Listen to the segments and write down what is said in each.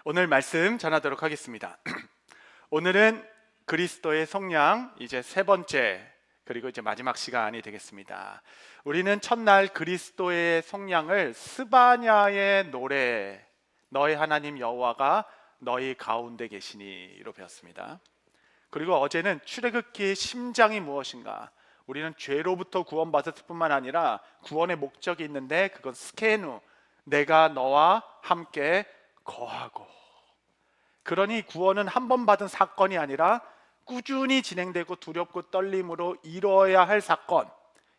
오늘 말씀 전하도록 하겠습니다. 오늘은 그리스도의 속량 이제 세 번째 그리고 이제 마지막 시간이 되겠습니다. 우리는 첫날 그리스도의 속량을 스바냐의 노래 너희 하나님 여호와가 너희 가운데 계시니로 배웠습니다. 그리고 어제는 출애굽기의 심장이 무엇인가? 우리는 죄로부터 구원받았을 뿐만 아니라 구원의 목적이 있는데 그건 스케누, 내가 너와 함께 거하고. 그러니 구원은 한 번 받은 사건이 아니라 꾸준히 진행되고 두렵고 떨림으로 이루어야 할 사건.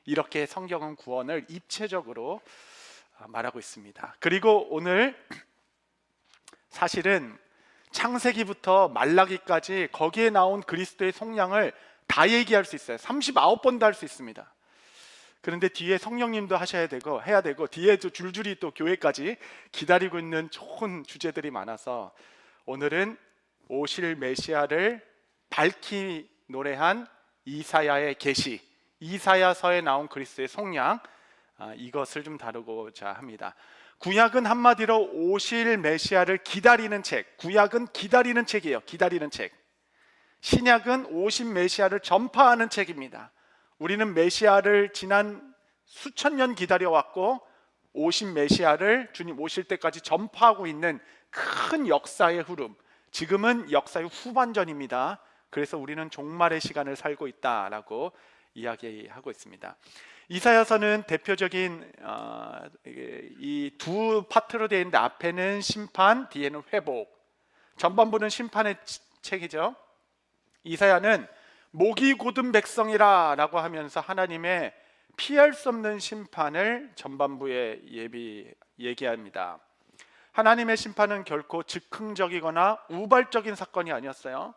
이렇게 성경은 구원을 입체적으로 말하고 있습니다. 그리고 오늘 사실은 창세기부터 말라기까지 거기에 나온 그리스도의 속량을 다 얘기할 수 있어요. 39번도 할 수 있습니다. 그런데 뒤에 성령님도 하셔야 되고 해야 되고 뒤에도 줄줄이 또 교회까지 기다리고 있는 좋은 주제들이 많아서 오늘은 오실 메시아를 밝히 노래한 이사야의 계시, 이사야서에 나온 그리스도의 속량, 이것을 좀 다루고자 합니다. 구약은 한마디로 오실 메시아를 기다리는 책, 구약은 기다리는 책이에요. 기다리는 책. 신약은 오신 메시아를 전파하는 책입니다. 우리는 메시아를 지난 수천 년 기다려왔고 오신 메시아를 주님 오실 때까지 전파하고 있는 큰 역사의 흐름, 지금은 역사의 후반전입니다. 그래서 우리는 종말의 시간을 살고 있다라고 이야기하고 있습니다. 이사야서는 대표적인 이 두 파트로 되어 있는데 앞에는 심판, 뒤에는 회복. 전반부는 심판의 책이죠. 이사야는 목이 곧은 백성이라 라고 하면서 하나님의 피할 수 없는 심판을 전반부에 얘기합니다. 하나님의 심판은 결코 즉흥적이거나 우발적인 사건이 아니었어요.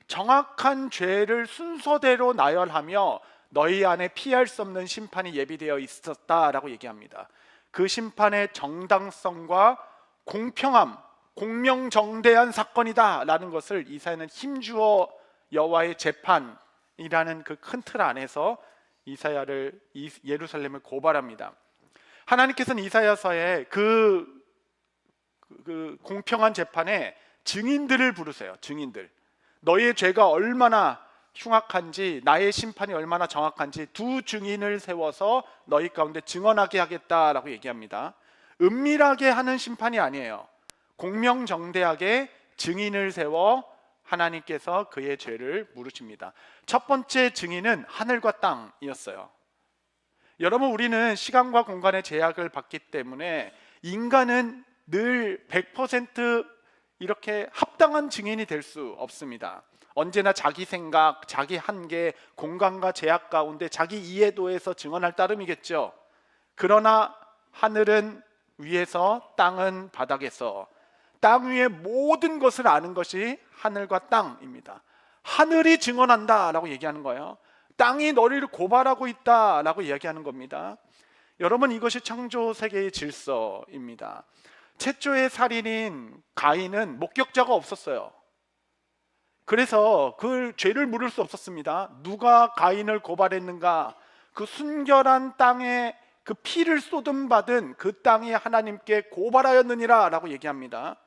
정확한 죄를 순서대로 나열하며 너희 안에 피할 수 없는 심판이 예비되어 있었다라고 얘기합니다. 그 심판의 정당성과 공평함, 공명정대한 사건이다라는 것을 이사야는 힘주어 여호와의 재판이라는 그 큰 틀 안에서 이사야를 예루살렘을 고발합니다. 하나님께서는 이사야서에 그 공평한 재판에 증인들을 부르세요. 증인들. 너희의 죄가 얼마나 흉악한지, 나의 심판이 얼마나 정확한지 두 증인을 세워서 너희 가운데 증언하게 하겠다라고 얘기합니다. 은밀하게 하는 심판이 아니에요. 공명정대하게 증인을 세워 하나님께서 그의 죄를 물으십니다. 첫 번째 증인은 하늘과 땅이었어요. 여러분, 우리는 시간과 공간의 제약을 받기 때문에 인간은 늘 100% 이렇게 합당한 증인이 될 수 없습니다. 언제나 자기 생각, 자기 한계, 공간과 제약 가운데 자기 이해도에서 증언할 따름이겠죠. 그러나 하늘은 위에서, 땅은 바닥에서, 땅 위의 모든 것을 아는 것이 하늘과 땅입니다. 하늘이 증언한다라고 얘기하는 거예요. 땅이 너희를 고발하고 있다라고 이야기하는 겁니다. 여러분, 이것이 창조 세계의 질서입니다. 최초의 살인인 가인은 목격자가 없었어요. 그래서 그 죄를 물을 수 없었습니다. 누가 가인을 고발했는가? 그 순결한 땅에 그 피를 쏟음받은 그 땅이 하나님께 고발하였느니라 라고 얘기합니다.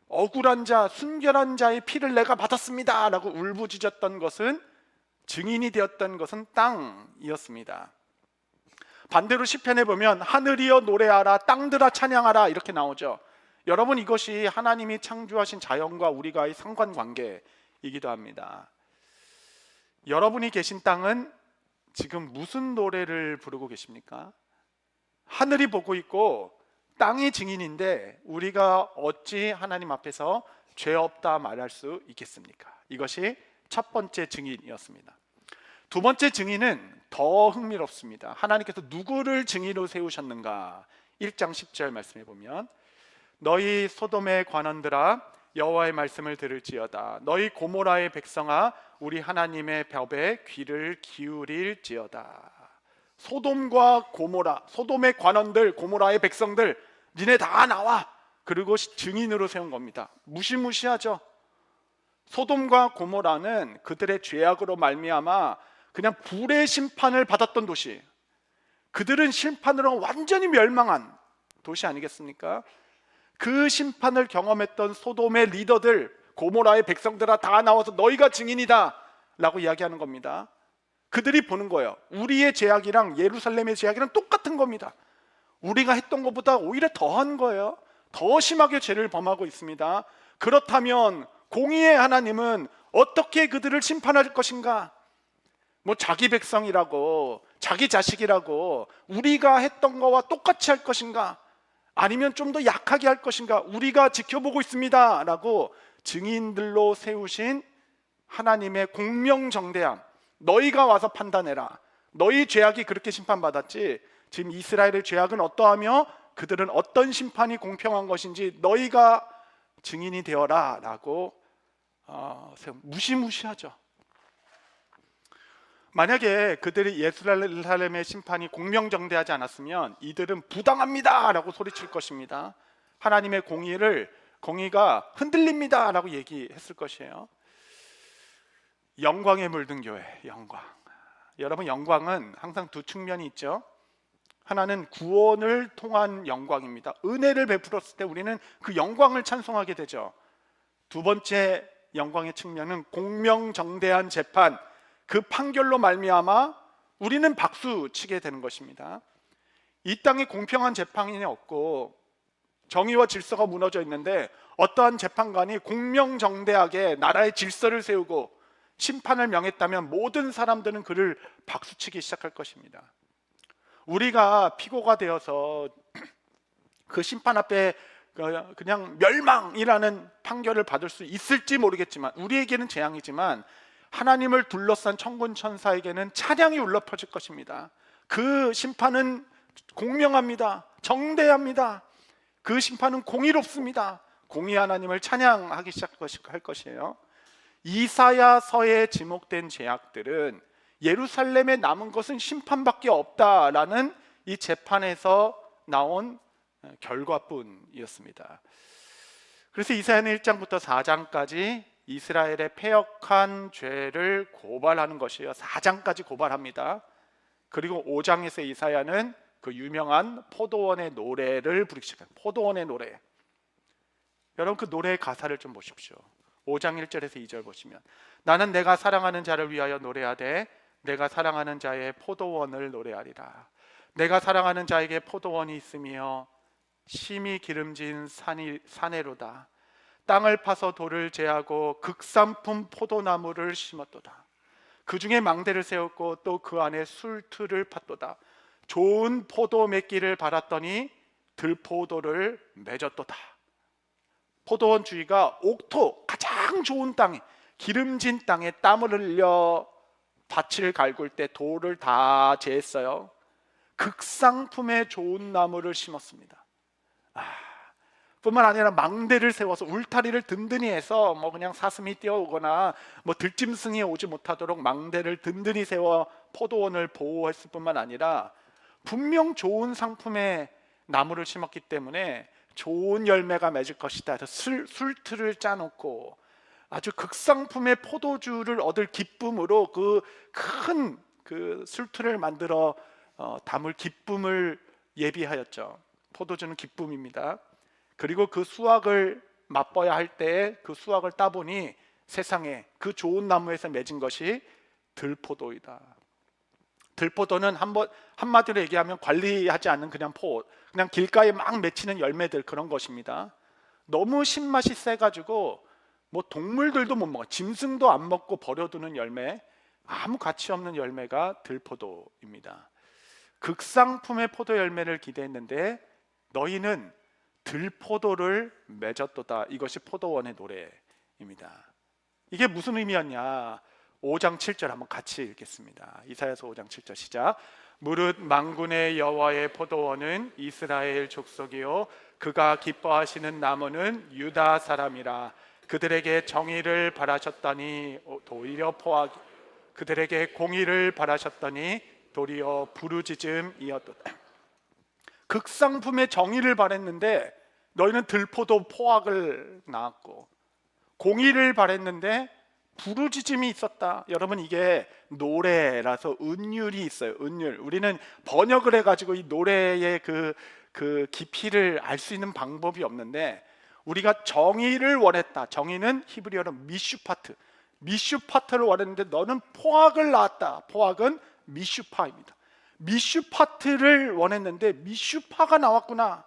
억울한 자, 순결한 자의 피를 내가 받았습니다 라고 울부짖었던 것은, 증인이 되었던 것은 땅이었습니다. 반대로 시편에 보면 하늘이여 노래하라, 땅들아 찬양하라 이렇게 나오죠. 여러분, 이것이 하나님이 창조하신 자연과 우리가의 상관관계이기도 합니다. 여러분이 계신 땅은 지금 무슨 노래를 부르고 계십니까? 하늘이 보고 있고 땅이 증인인데 우리가 어찌 하나님 앞에서 죄 없다 말할 수 있겠습니까? 이것이 첫 번째 증인이었습니다. 두 번째 증인은 더 흥미롭습니다. 하나님께서 누구를 증인으로 세우셨는가? 1장 10절 말씀해 보면 너희 소돔의 관원들아 여호와의 말씀을 들을지어다. 너희 고모라의 백성아 우리 하나님의 법에 귀를 기울일지어다. 소돔과 고모라, 소돔의 관원들, 고모라의 백성들, 니네 다 나와. 그리고 증인으로 세운 겁니다. 무시무시하죠. 소돔과 고모라는 그들의 죄악으로 말미암아 그냥 불의 심판을 받았던 도시, 그들은 심판으로 완전히 멸망한 도시 아니겠습니까? 그 심판을 경험했던 소돔의 리더들, 고모라의 백성들아 다 나와서 너희가 증인이다 라고 이야기하는 겁니다. 그들이 보는 거예요. 우리의 죄악이랑 예루살렘의 죄악이랑 똑같은 겁니다. 우리가 했던 것보다 오히려 더한 거예요. 더 심하게 죄를 범하고 있습니다. 그렇다면 공의의 하나님은 어떻게 그들을 심판할 것인가? 뭐 자기 백성이라고, 자기 자식이라고 우리가 했던 거와 똑같이 할 것인가? 아니면 좀 더 약하게 할 것인가? 우리가 지켜보고 있습니다 라고 증인들로 세우신 하나님의 공명정대함, 너희가 와서 판단해라. 너희 죄악이 그렇게 심판받았지, 지금 이스라엘의 죄악은 어떠하며 그들은 어떤 심판이 공평한 것인지 너희가 증인이 되어라 라고 무시무시하죠. 만약에 그들이 예루살렘의 심판이 공명정대하지 않았으면 이들은 부당합니다 라고 소리칠 것입니다. 하나님의 공의가 흔들립니다 라고 얘기했을 것이에요. 영광에 물든 교회, 영광. 여러분, 영광은 항상 두 측면이 있죠. 하나는 구원을 통한 영광입니다. 은혜를 베풀었을 때 우리는 그 영광을 찬송하게 되죠. 두 번째 영광의 측면은 공명정대한 재판, 그 판결로 말미암아 우리는 박수 치게 되는 것입니다. 이 땅에 공평한 재판이 없고 정의와 질서가 무너져 있는데 어떠한 재판관이 공명정대하게 나라의 질서를 세우고 심판을 명했다면 모든 사람들은 그를 박수치기 시작할 것입니다. 우리가 피고가 되어서 그 심판 앞에 그냥 멸망이라는 판결을 받을 수 있을지 모르겠지만, 우리에게는 재앙이지만 하나님을 둘러싼 천군 천사에게는 찬양이 울려 퍼질 것입니다. 그 심판은 공명합니다. 정대합니다. 그 심판은 공의롭습니다. 공의 하나님을 찬양하기 시작할 것이에요. 이사야서에 지목된 죄악들은 예루살렘에 남은 것은 심판밖에 없다라는 이 재판에서 나온 결과뿐이었습니다. 그래서 이사야는 1장부터 4장까지 이스라엘의 패역한 죄를 고발하는 것이에요. 4장까지 고발합니다. 그리고 5장에서 이사야는 그 유명한 포도원의 노래를 부르기 시작해요. 포도원의 노래. 여러분, 그 노래의 가사를 좀 보십시오. 5장 1절에서 2절 보시면, 나는 내가 사랑하는 자를 위하여 노래하되 내가 사랑하는 자의 포도원을 노래하리라. 내가 사랑하는 자에게 포도원이 있으며 심히 기름진 산에로다. 땅을 파서 돌을 제하고 극산품 포도나무를 심었도다. 그 중에 망대를 세웠고 또 그 안에 술틀을 팠도다. 좋은 포도 맺기를 바랐더니 들포도를 맺었도다. 포도원 주위가 옥토, 가장 좋은 땅에, 기름진 땅에 땀을 흘려 밭을 갈굴 때 돌을 다 제했어요. 극상품의 좋은 나무를 심었습니다. 뿐만 아니라 망대를 세워서 울타리를 든든히 해서 그냥 사슴이 뛰어오거나 들짐승이 오지 못하도록 망대를 든든히 세워 포도원을 보호했을 뿐만 아니라 분명 좋은 상품의 나무를 심었기 때문에 좋은 열매가 맺을 것이다 해서 술틀을 짜놓고 아주 극상품의 포도주를 얻을 기쁨으로 그 큰 술틀을 만들어 담을 기쁨을 예비하였죠. 포도주는 기쁨입니다. 그리고 그 수확을 맛봐야 할 때에 그 수확을 따보니 세상에 그 좋은 나무에서 맺은 것이 들포도이다. 들포도는 한마디로 얘기하면 관리하지 않는 그냥 길가에 막 맺히는 열매들, 그런 것입니다. 너무 신맛이 세가지고 동물들도 못 먹어, 짐승도 안 먹고 버려두는 열매, 아무 가치 없는 열매가 들포도입니다. 극상품의 포도 열매를 기대했는데 너희는 들포도를 맺었도다. 이것이 포도원의 노래입니다. 이게 무슨 의미였냐? 5장 7절 한번 같이 읽겠습니다. 이사야서 5장 7절 시작. 무릇 만군의 여호와의 포도원은 이스라엘 족속이요 그가 기뻐하시는 나무는 유다 사람이라. 그들에게 정의를 바라셨더니 도리어 포악, 그들에게 공의를 바라셨더니 도리어 부르짖음이었도다. 극상품의 정의를 바랬는데 너희는 들포도 포악을 낳았고, 공의를 바랬는데 부르짖음이 있었다. 여러분, 이게 노래라서 은율이 있어요. 은율. 우리는 번역을 해가지고 이 노래의 그 그 깊이를 알 수 있는 방법이 없는데, 우리가 정의를 원했다. 정의는 히브리어로 미슈파트, 미슈파트를 원했는데 너는 포악을 낳았다. 포악은 미슈파입니다. 미슈파트를 원했는데 미슈파가 나왔구나.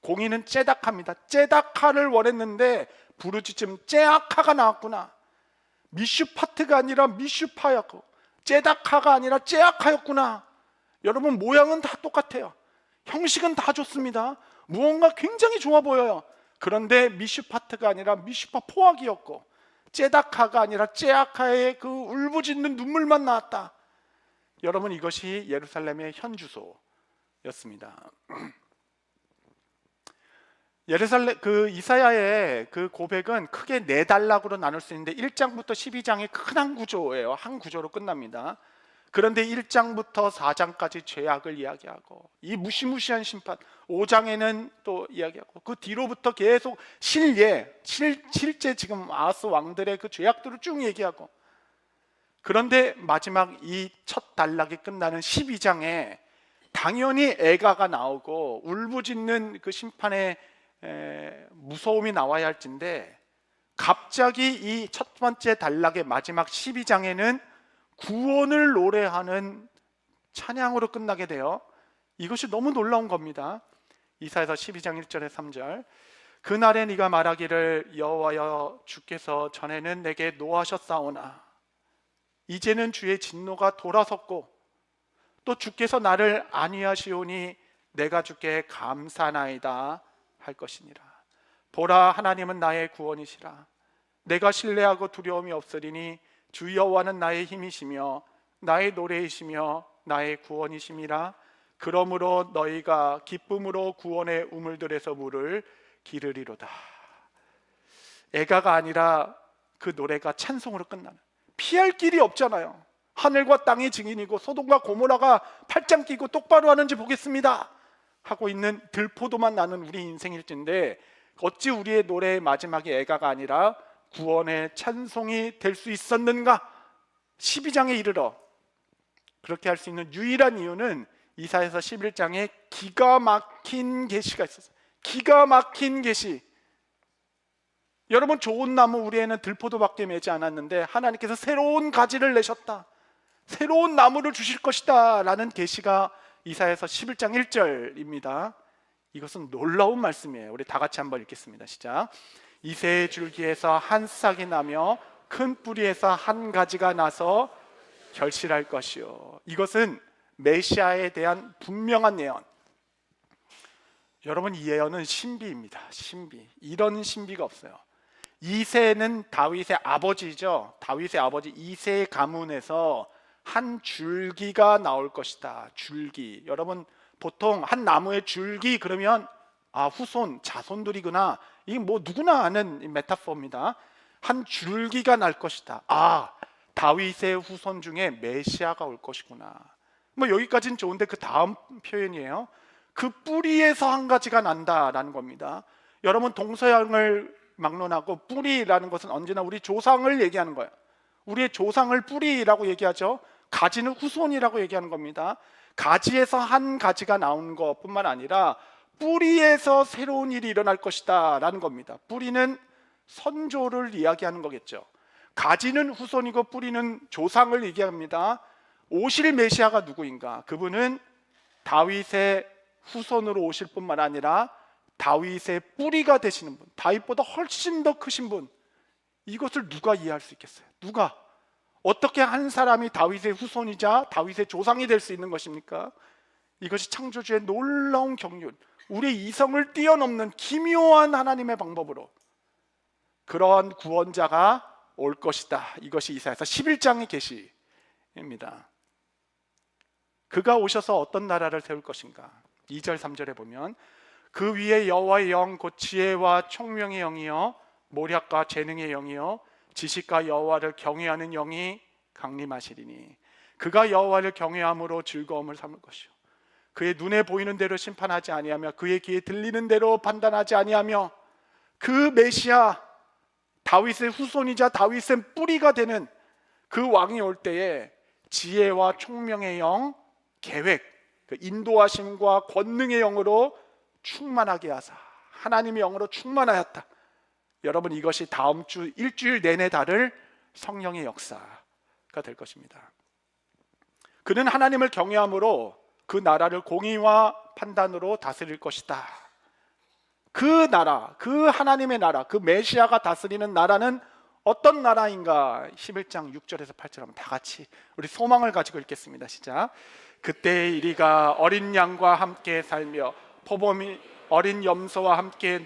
공의는 째다카입니다. 째다카를 원했는데 부르짖음 째아카가 나왔구나. 미슈파트가 아니라 미슈파였고 째다카가 아니라 째아카였구나. 여러분, 모양은 다 똑같아요. 형식은 다 좋습니다. 무언가 굉장히 좋아 보여요. 그런데 미슈파트가 아니라 미슈파 포악이었고 째다카가 아니라 째아카의 그 울부짖는 눈물만 나왔다. 여러분, 이것이 예루살렘의 현주소였습니다. 예루살렘 그 이사야의 그 고백은 크게 네 단락으로 나눌 수 있는데 1장부터 12장이 큰 한 구조예요. 한 구조로 끝납니다. 그런데 1장부터 4장까지 죄악을 이야기하고 이 무시무시한 심판, 5장에는 또 이야기하고 그 뒤로부터 계속 실제 지금 아하스 왕들의 그 죄악들을 쭉 얘기하고, 그런데 마지막 이 첫 단락이 끝나는 12장에 당연히 애가가 나오고 울부짖는 그 심판의 무서움이 나와야 할진데, 갑자기 이 첫 번째 단락의 마지막 12장에는 구원을 노래하는 찬양으로 끝나게 돼요. 이것이 너무 놀라운 겁니다. 이사야서 12장 1절에 3절, 그날에 네가 말하기를 여호와여 주께서 전에는 내게 노하셨사오나 이제는 주의 진노가 돌아섰고 또 주께서 나를 안위하시오니 내가 주께 감사나이다 할 것이니라. 보라, 하나님은 나의 구원이시라. 내가 신뢰하고 두려움이 없으리니 주 여호와는 나의 힘이시며 나의 노래이시며 나의 구원이심이라. 그러므로 너희가 기쁨으로 구원의 우물들에서 물을 기르리로다. 애가가 아니라 그 노래가 찬송으로 끝나는, 피할 길이 없잖아요. 하늘과 땅이 증인이고 소돔과 고모라가 팔짱 끼고 똑바로 하는지 보겠습니다 하고 있는 들포도만 나는 우리 인생일진데, 어찌 우리의 노래의 마지막이 애가가 아니라 구원의 찬송이 될 수 있었는가? 12장에 이르러 그렇게 할 수 있는 유일한 이유는 이사야서 11장에 기가 막힌 계시가 있었어요. 기가 막힌 계시. 여러분, 좋은 나무 우리에는 들포도밖에 매지 않았는데 하나님께서 새로운 가지를 내셨다, 새로운 나무를 주실 것이다 라는 계시가 이사야서 11장 1절입니다. 이것은 놀라운 말씀이에요. 우리 다 같이 한번 읽겠습니다. 시작. 이새의 줄기에서 한 싹이 나며 큰 뿌리에서 한 가지가 나서 결실할 것이요. 이것은 메시아에 대한 분명한 예언. 여러분, 이 예언은 신비입니다. 신비. 이런 신비가 없어요. 이새는 다윗의 아버지죠. 다윗의 아버지 이새의 가문에서 한 줄기가 나올 것이다. 줄기. 여러분, 보통 한 나무의 줄기 그러면 후손, 자손들이구나. 이게 뭐 누구나 아는 메타포입니다. 한 줄기가 날 것이다. 다윗의 후손 중에 메시아가 올 것이구나. 뭐 여기까지는 좋은데 그 다음 표현이에요. 그 뿌리에서 한 가지가 난다라는 겁니다. 여러분, 동서양을 막론하고 뿌리라는 것은 언제나 우리 조상을 얘기하는 거예요. 우리의 조상을 뿌리라고 얘기하죠. 가지는 후손이라고 얘기하는 겁니다. 가지에서 한 가지가 나온 것뿐만 아니라 뿌리에서 새로운 일이 일어날 것이다 라는 겁니다. 뿌리는 선조를 이야기하는 거겠죠. 가지는 후손이고 뿌리는 조상을 얘기합니다. 오실 메시아가 누구인가? 그분은 다윗의 후손으로 오실 뿐만 아니라 다윗의 뿌리가 되시는 분, 다윗보다 훨씬 더 크신 분. 이것을 누가 이해할 수 있겠어요? 누가? 어떻게 한 사람이 다윗의 후손이자 다윗의 조상이 될 수 있는 것입니까? 이것이 창조주의 놀라운 경륜, 우리의 이성을 뛰어넘는 기묘한 하나님의 방법으로 그러한 구원자가 올 것이다. 이것이 이사야서 11장의 계시입니다. 그가 오셔서 어떤 나라를 세울 것인가? 2절 3절에 보면 그 위에 여호와의 영 곧 지혜와 총명의 영이요 모략과 재능의 영이요 지식과 여호와를 경외하는 영이 강림하시리니 그가 여호와를 경외함으로 즐거움을 삼을 것이요 그의 눈에 보이는 대로 심판하지 아니하며 그의 귀에 들리는 대로 판단하지 아니하며, 그 메시아 다윗의 후손이자 다윗의 뿌리가 되는 그 왕이 올 때에 지혜와 총명의 영, 계획, 그 인도하심과 권능의 영으로 충만하게 하사 하나님의 영으로 충만하였다. 여러분, 이것이 다음 주 일주일 내내 다를 성령의 역사가 될 것입니다. 그는 하나님을 경외함으로 그 나라를 공의와 판단으로 다스릴 것이다. 그 나라, 그 하나님의 나라, 그 메시아가 다스리는 나라는 어떤 나라인가? 11장 6절에서 8절 한번 다 같이 우리 소망을 가지고 읽겠습니다. 시작. 그때 이리가 어린 양과 함께 살며 포범이 어린 염소와 함께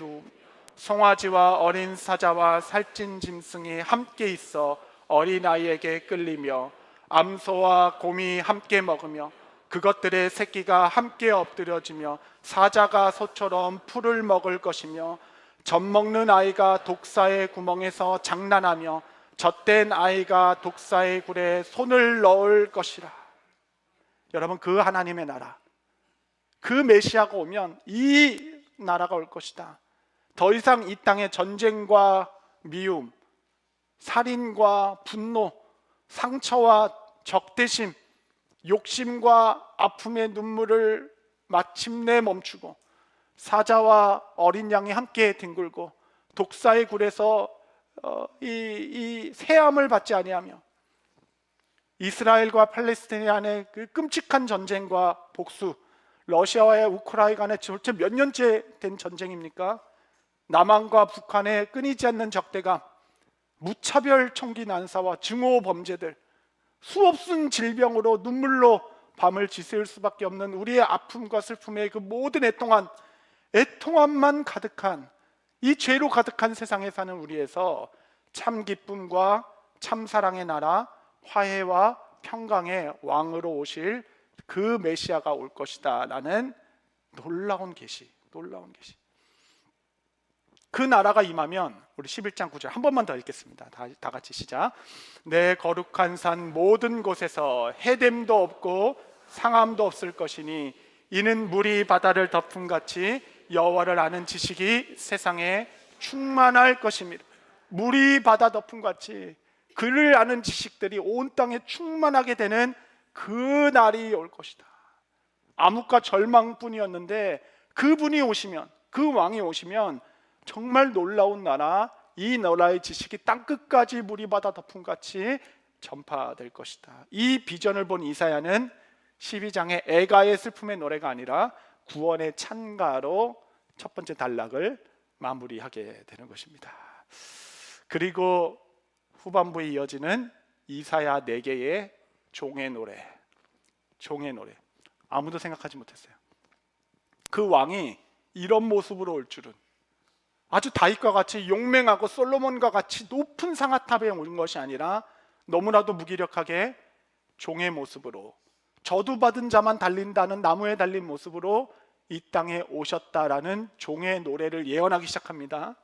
송아지와 어린 사자와 살찐 짐승이 함께 있어 어린아이에게 끌리며 암소와 곰이 함께 먹으며 그것들의 새끼가 함께 엎드려지며 사자가 소처럼 풀을 먹을 것이며 젖먹는 아이가 독사의 구멍에서 장난하며 젖된 아이가 독사의 굴에 손을 넣을 것이라. 여러분, 그 하나님의 나라, 그 메시아가 오면 이 나라가 올 것이다. 더 이상 이 땅에 전쟁과 미움, 살인과 분노, 상처와 적대심, 욕심과 아픔의 눈물을 마침내 멈추고 사자와 어린 양이 함께 뒹굴고 독사의 굴에서 이 세함을 받지 아니하며 이스라엘과 팔레스타인 안의 그 끔찍한 전쟁과 복수, 러시아와의 우크라이나 간의 도대체 몇 년째 된 전쟁입니까? 남한과 북한의 끊이지 않는 적대감, 무차별 총기 난사와 증오 범죄들, 수없은 질병으로 눈물로 밤을 지새울 수밖에 없는 우리의 아픔과 슬픔의 그 모든 애통함만 가득한 이 죄로 가득한 세상에 사는 우리에서 참 기쁨과 참 사랑의 나라, 화해와 평강의 왕으로 오실 그 메시아가 올 것이다 라는 놀라운 계시. 그 나라가 임하면 우리 11장 9절 한 번만 더 읽겠습니다. 다 같이 시작. 내 거룩한 산 모든 곳에서 해됨도 없고 상함도 없을 것이니 이는 물이 바다를 덮음같이 여호와를 아는 지식이 세상에 충만할 것입니다. 물이 바다 덮음같이 그를 아는 지식들이 온 땅에 충만하게 되는 그 날이 올 것이다. 암흑과 절망뿐이었는데 그분이 오시면, 그 왕이 오시면 정말 놀라운 나라, 이 나라의 지식이 땅끝까지 물이 바다 덮음같이 전파될 것이다. 이 비전을 본 이사야는 12장의 애가의 슬픔의 노래가 아니라 구원의 찬가로 첫 번째 단락을 마무리하게 되는 것입니다. 그리고 후반부에 이어지는 이사야 4개의 종의 노래. 아무도 생각하지 못했어요. 그 왕이 이런 모습으로 올 줄은, 아주 다윗과 같이 용맹하고 솔로몬과 같이 높은 상아탑에 온 것이 아니라 너무나도 무기력하게 종의 모습으로, 저주받은 자만 달린다는 나무에 달린 모습으로 이 땅에 오셨다라는 종의 노래를 예언하기 시작합니다.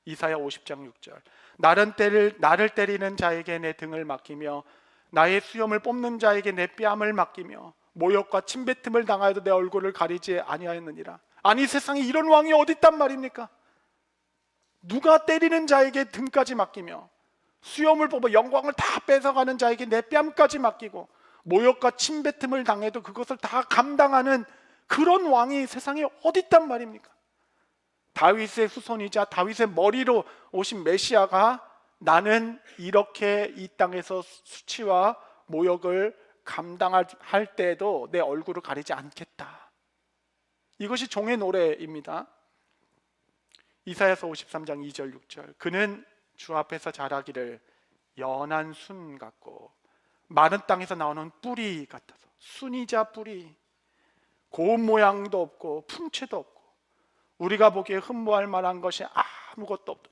이사야 50장 6절. 나를 때리는 자에게 내 등을 맡기며 나의 수염을 뽑는 자에게 내 뺨을 맡기며 모욕과 침뱉음을 당하여도 내 얼굴을 가리지 아니하였느니라. 아니, 세상에 이런 왕이 어디 있단 말입니까? 누가 때리는 자에게 등까지 맡기며 수염을 뽑아 영광을 다 뺏어가는 자에게 내 뺨까지 맡기고 모욕과 침뱉음을 당해도 그것을 다 감당하는 그런 왕이 세상에 어디 있단 말입니까? 다윗의 후손이자 다윗의 머리로 오신 메시아가 나는 이렇게 이 땅에서 수치와 모욕을 감당할 때에도 내 얼굴을 가리지 않겠다. 이것이 종의 노래입니다. 이사야서 53장 2절 6절. 그는 주 앞에서 자라기를 연한 순 같고 마른 땅에서 나오는 뿌리 같아서, 순이자 뿌리, 고운 모양도 없고 품체도 없고 우리가 보기에 흠모할 만한 것이 아무것도 없다.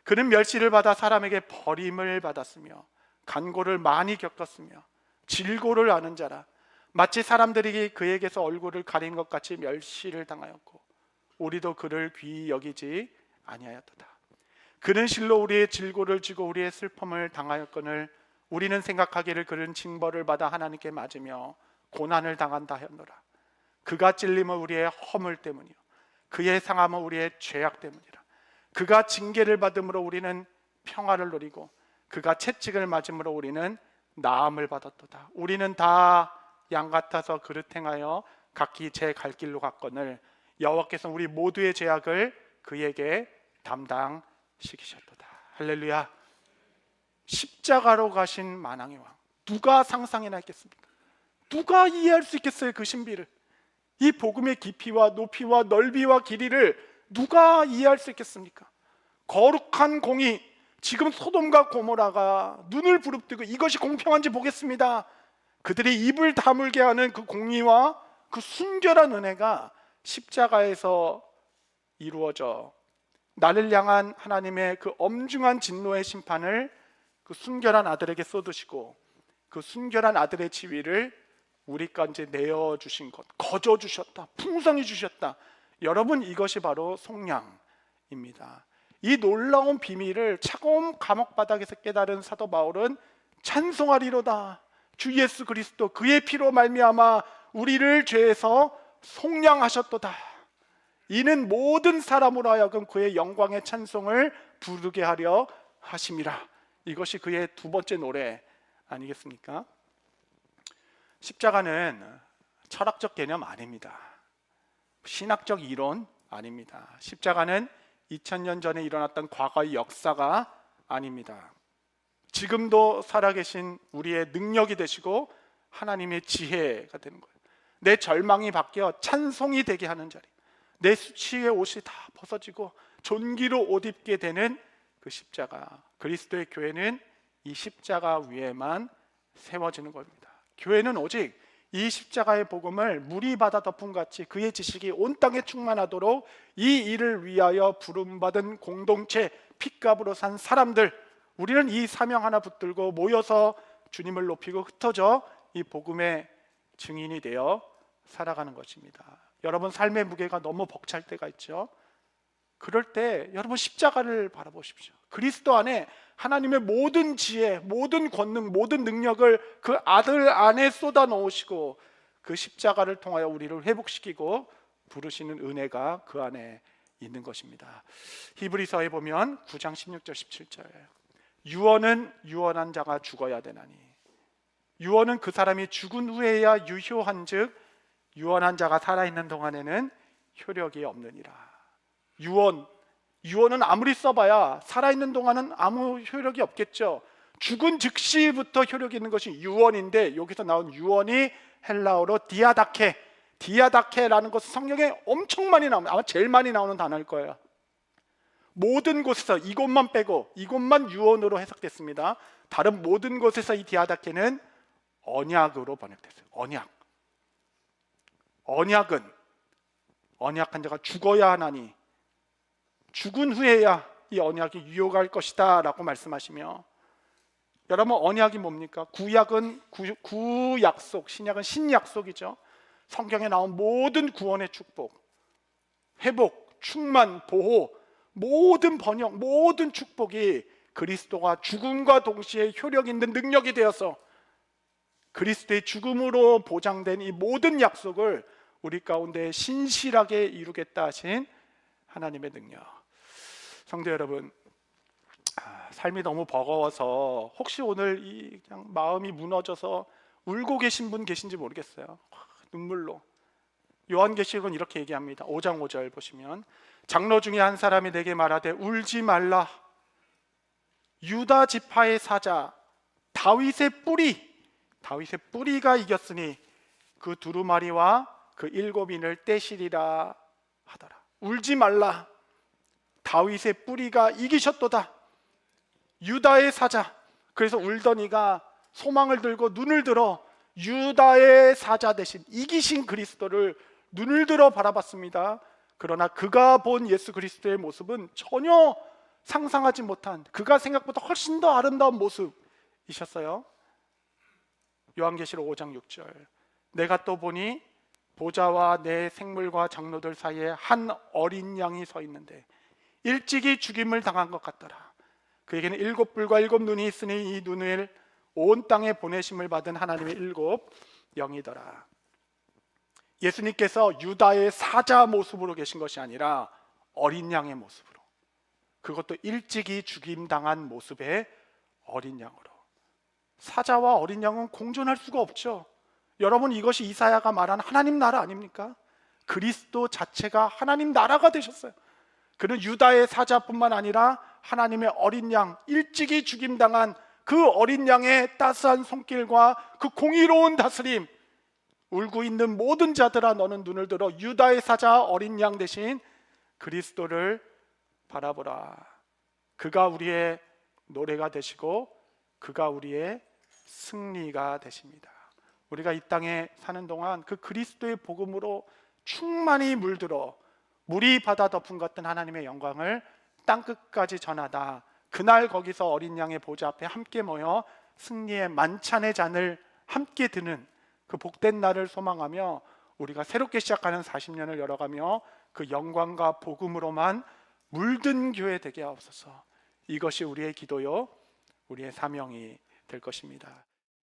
그는 멸시를 받아 사람에게 버림을 받았으며 간고를 많이 겪었으며 질고를 아는 자라. 마치 사람들이 그에게서 얼굴을 가린 것 같이 멸시를 당하였고 우리도 그를 귀히 여기지 아니하였도다. 그는 실로 우리의 질고를 지고 우리의 슬픔을 당하였거늘 우리는 생각하기를 그는 징벌을 받아 하나님께 맞으며 고난을 당한다 하였노라. 그가 찔림은 우리의 허물 때문이요 그의 상함은 우리의 죄악 때문이라. 그가 징계를 받음으로 우리는 평화를 누리고 그가 채찍을 맞음으로 우리는 나음을 받았도다. 우리는 다 양 같아서 그릇 행하여 각기 제 갈 길로 갔거늘 여호와께서 우리 모두의 죄악을 그에게 담당시키셨도다. 할렐루야. 십자가로 가신 만왕의 왕, 누가 상상이나 했겠습니까? 누가 이해할 수 있겠어요? 그 신비를, 이 복음의 깊이와 높이와 넓이와 길이를 누가 이해할 수 있겠습니까? 거룩한 공의, 지금 소돔과 고모라가 눈을 부릅뜨고 이것이 공평한지 보겠습니다. 그들의 입을 다물게 하는 그 공의와 그 순결한 은혜가 십자가에서 이루어져 나를 향한 하나님의 그 엄중한 진노의 심판을 그 순결한 아들에게 쏟으시고 그 순결한 아들의 지위를 우리까지 내어주신 것, 거저주셨다, 풍성히 주셨다. 여러분, 이것이 바로 속량입니다. 이 놀라운 비밀을 차가운 감옥바닥에서 깨달은 사도 바울은 찬송하리로다. 주 예수 그리스도 그의 피로 말미암아 우리를 죄에서 속량하셨도다. 이는 모든 사람으로 하여금 그의 영광의 찬송을 부르게 하려 하심이라. 이것이 그의 두 번째 노래 아니겠습니까? 십자가는 철학적 개념 아닙니다. 신학적 이론 아닙니다. 십자가는 2000년 전에 일어났던 과거의 역사가 아닙니다. 지금도 살아계신 우리의 능력이 되시고 하나님의 지혜가 되는 거예요. 내 절망이 바뀌어 찬송이 되게 하는 자리, 내 수치의 옷이 다 벗어지고 존귀로 옷 입게 되는 그 십자가. 그리스도의 교회는 이 십자가 위에만 세워지는 겁니다. 교회는 오직 이 십자가의 복음을 물이 받아 덮은 같이 그의 지식이 온 땅에 충만하도록 이 일을 위하여 부름받은 공동체, 핏값으로 산 사람들, 우리는 이 사명 하나 붙들고 모여서 주님을 높이고 흩어져 이 복음의 증인이 되어 살아가는 것입니다. 여러분, 삶의 무게가 너무 벅찰 때가 있죠. 그럴 때 여러분 십자가를 바라보십시오. 그리스도 안에 하나님의 모든 지혜, 모든 권능, 모든 능력을 그 아들 안에 쏟아 넣으시고 그 십자가를 통하여 우리를 회복시키고 부르시는 은혜가 그 안에 있는 것입니다. 히브리서에 보면 9장 16절 17절, 유언은 유언한 자가 죽어야 되나니, 유언은 그 사람이 죽은 후에야 유효한즉 유언한 자가 살아있는 동안에는 효력이 없느니라. 유언은 아무리 써봐야 살아있는 동안은 아무 효력이 없겠죠. 죽은 즉시부터 효력이 있는 것이 유언인데, 여기서 나온 유언이 헬라어로 디아다케라는 것은 성경에 엄청 많이 나옵니다. 아마 제일 많이 나오는 단어일 거예요. 모든 곳에서, 이곳만 빼고 이곳만 유언으로 해석됐습니다. 다른 모든 곳에서 이 디아다케는 언약으로 번역됐어요. 언약한 자가 죽어야 하나니 죽은 후에야 이 언약이 유효할 것이다 라고 말씀하시며, 여러분, 언약이 뭡니까? 구약은 구약속, 신약은 신약속이죠. 성경에 나온 모든 구원의 축복, 회복, 충만, 보호, 모든 번역, 모든 축복이 그리스도가 죽음과 동시에 효력 있는 능력이 되어서 그리스도의 죽음으로 보장된 이 모든 약속을 우리 가운데 신실하게 이루겠다 하신 하나님의 능력. 성도 여러분, 삶이 너무 버거워서 혹시 오늘 그냥 마음이 무너져서 울고 계신 분 계신지 모르겠어요. 눈물로. 요한계시록은 이렇게 얘기합니다. 5장 5절 보시면, 장로 중에 한 사람이 내게 말하되 울지 말라. 유다 지파의 사자 다윗의 뿌리가 이겼으니 그 두루마리와 그 7인을 떼시리라 하더라. 울지 말라. 다윗의 뿌리가 이기셨도다. 유다의 사자. 그래서 울던 이가 소망을 들고 눈을 들어 유다의 사자 대신 이기신 그리스도를 눈을 들어 바라봤습니다. 그러나 그가 본 예수 그리스도의 모습은 전혀 상상하지 못한, 그가 생각보다 훨씬 더 아름다운 모습이셨어요. 요한계시록 5장 6절, 내가 또 보니 보좌와 내 생물과 장로들 사이에 한 어린 양이 서 있는데 일찍이 죽임을 당한 것 같더라. 그에게는 7뿔과 7눈이 있으니 이 눈을 온 땅에 보내심을 받은 하나님의 7 영이더라. 예수님께서 유다의 사자 모습으로 계신 것이 아니라 어린 양의 모습으로, 그것도 일찍이 죽임당한 모습의 어린 양으로. 사자와 어린 양은 공존할 수가 없죠. 여러분, 이것이 이사야가 말한 하나님 나라 아닙니까? 그리스도 자체가 하나님 나라가 되셨어요. 그는 유다의 사자뿐만 아니라 하나님의 어린 양, 일찍이 죽임당한 그 어린 양의 따스한 손길과 그 공의로운 다스림, 울고 있는 모든 자들아 너는 눈을 들어 유다의 사자 어린 양 대신 그리스도를 바라보라. 그가 우리의 노래가 되시고 그가 우리의 승리가 되십니다. 우리가 이 땅에 사는 동안 그 그리스도의 복음으로 충만히 물들어 물이 바다 덮은 것 같은 하나님의 영광을 땅끝까지 전하다. 그날 거기서 어린 양의 보좌 앞에 함께 모여 승리의 만찬의 잔을 함께 드는 그 복된 날을 소망하며 우리가 새롭게 시작하는 40년을 열어가며 그 영광과 복음으로만 물든 교회 되게 하옵소서. 이것이 우리의 기도요 우리의 사명이 될 것입니다.